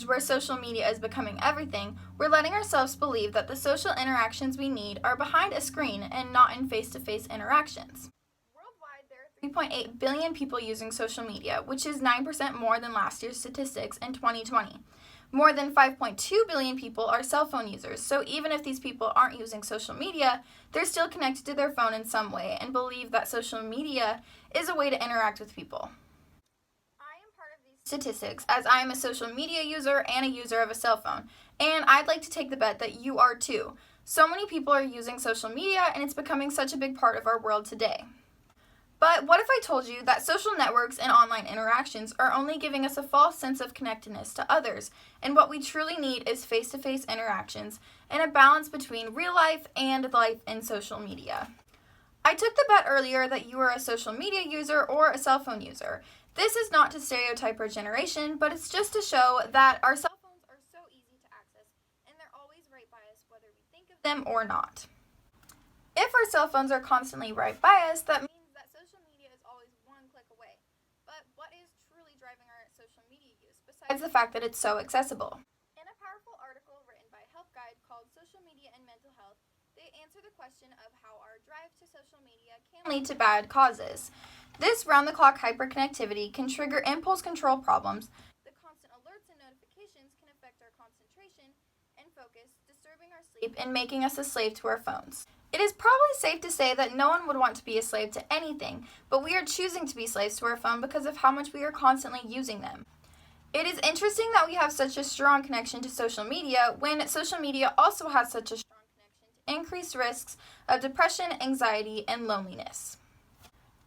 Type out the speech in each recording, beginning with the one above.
age where social media is becoming everything, we're letting ourselves believe that the social interactions we need are behind a screen and not in face-to-face interactions. Worldwide, there are 3.8 billion people using social media, which is 9% more than last year's statistics in 2020. More than 5.2 billion people are cell phone users, so even if these people aren't using social media, they're still connected to their phone in some way and believe that social media is a way to interact with people. I am part of these statistics as I am a social media user and a user of a cell phone, and I'd like to take the bet that you are too. So many people are using social media and it's becoming such a big part of our world today. But what if I told you that social networks and online interactions are only giving us a false sense of connectedness to others, and what we truly need is face-to-face interactions and a balance between real life and life in social media? I took the bet earlier that you are a social media user or a cell phone user. This is not to stereotype our generation, but it's just to show that our cell phones are so easy to access and they're always right by us whether we think of them or not. If our cell phones are constantly right by us, that means social media use, besides the fact that it's so accessible. In a powerful article written by Help Guide called Social Media and Mental Health, they answer the question of how our drive to social media can lead to bad causes. This round-the-clock hyperconnectivity can trigger impulse control problems. The constant alerts and notifications can affect our concentration and focus, disturbing our sleep and making us a slave to our phones. It is probably safe to say that no one would want to be a slave to anything, but we are choosing to be slaves to our phone because of how much we are constantly using them. It is interesting that we have such a strong connection to social media when social media also has such a strong connection to increased risks of depression, anxiety, and loneliness.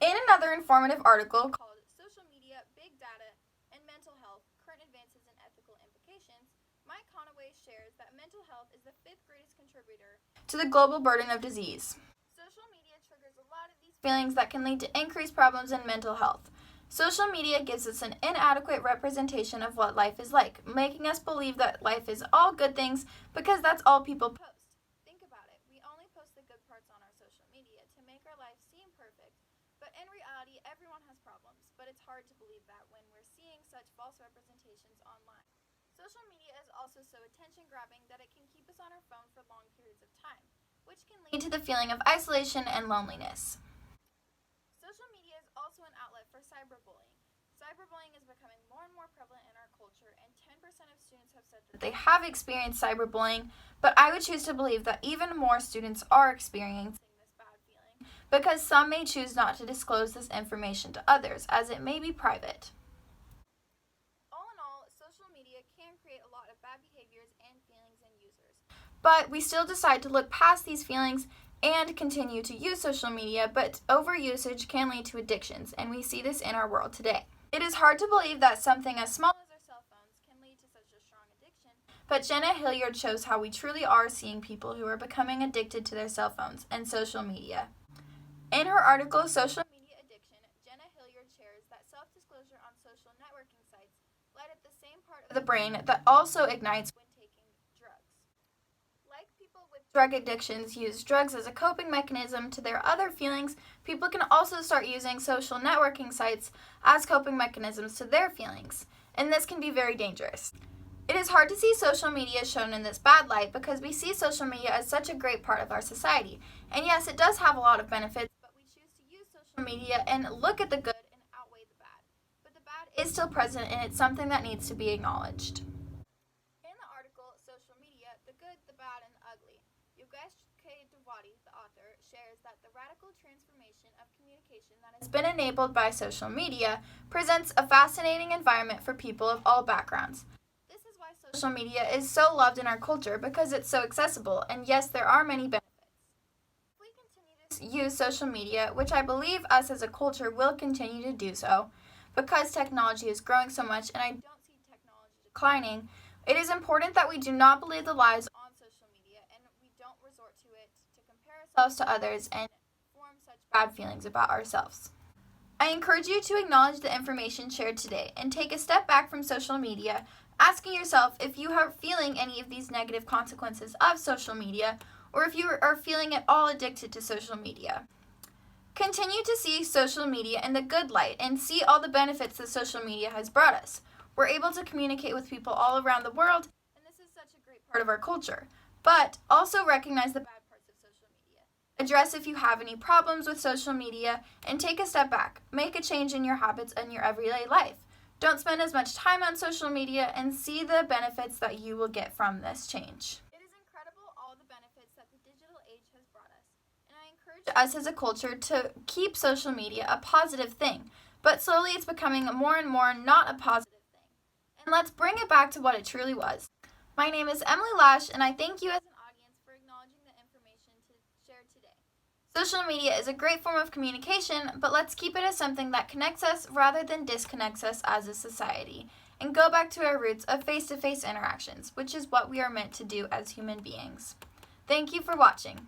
In another informative article called Social Media, Big Data, and Mental Health, Current Advances and Ethical Implications, Mike Conaway shares that mental health is the fifth greatest contributor to the global burden of disease. Social media triggers a lot of these feelings that can lead to increased problems in mental health. Social media gives us an inadequate representation of what life is like, making us believe that life is all good things because that's all people post. Think about it. We only post the good parts on our social media to make our life seem perfect, but in reality, everyone has problems. But it's hard to believe that when we're seeing such false representations online. Social media is also so attention-grabbing that it can keep us on our phone for long periods of time, which can lead to the feeling of isolation and loneliness. Social media is also an outlet for cyberbullying. Cyberbullying is becoming more and more prevalent in our culture, and 10% of students have said that they have experienced cyberbullying, but I would choose to believe that even more students are experiencing this bad feeling because some may choose not to disclose this information to others, as it may be private. All in all, social media can create a lot of bad behaviors and feelings in users, but we still decide to look past these feelings and continue to use social media, but overusage can lead to addictions, and we see this in our world today. It is hard to believe that something as small as our cell phones can lead to such a strong addiction, but Jenna Hilliard shows how we truly are seeing people who are becoming addicted to their cell phones and social media. In her article, Social Media Addiction, Jenna Hilliard shares that self-disclosure on social networking sites light up the same part of the brain that also ignites when taking drugs. Like people with drug addictions use drugs as a coping mechanism to their other feelings, people can also start using social networking sites as coping mechanisms to their feelings, and this can be very dangerous. It is hard to see social media shown in this bad light because we see social media as such a great part of our society. And yes, it does have a lot of benefits, but we choose to use social media and look at the good and outweigh the bad. But the bad is still present, and it's something that needs to be acknowledged. In the article, Social Media, the Good, the Bad, and the Ugly, Yogesh K. Dewadi, the author, shares that the radical transformation of communication that has been enabled by social media presents a fascinating environment for people of all backgrounds. This is why social media is so loved in our culture because it's so accessible, and yes, there are many benefits. If we continue to use social media, which I believe us as a culture will continue to do so, because technology is growing so much and I don't see technology declining, it is important that we do not believe the lies on social media and we don't resort to it to compare ourselves to others and form such bad feelings about ourselves. I encourage you to acknowledge the information shared today and take a step back from social media, asking yourself if you are feeling any of these negative consequences of social media or if you are feeling at all addicted to social media. Continue to see social media in the good light and see all the benefits that social media has brought us. We're able to communicate with people all around the world, and this is such a great part of our culture. But also recognize the bad parts of social media. Address if you have any problems with social media, and take a step back. Make a change in your habits and your everyday life. Don't spend as much time on social media, and see the benefits that you will get from this change. It is incredible all the benefits that the digital age has brought us, and I encourage us as a culture to keep social media a positive thing, but slowly it's becoming more and more not a positive thing. And let's bring it back to what it truly was. My name is Emily Lash, and I thank you as an audience for acknowledging the information shared today. Social media is a great form of communication, but let's keep it as something that connects us rather than disconnects us as a society, and go back to our roots of face-to-face interactions, which is what we are meant to do as human beings. Thank you for watching.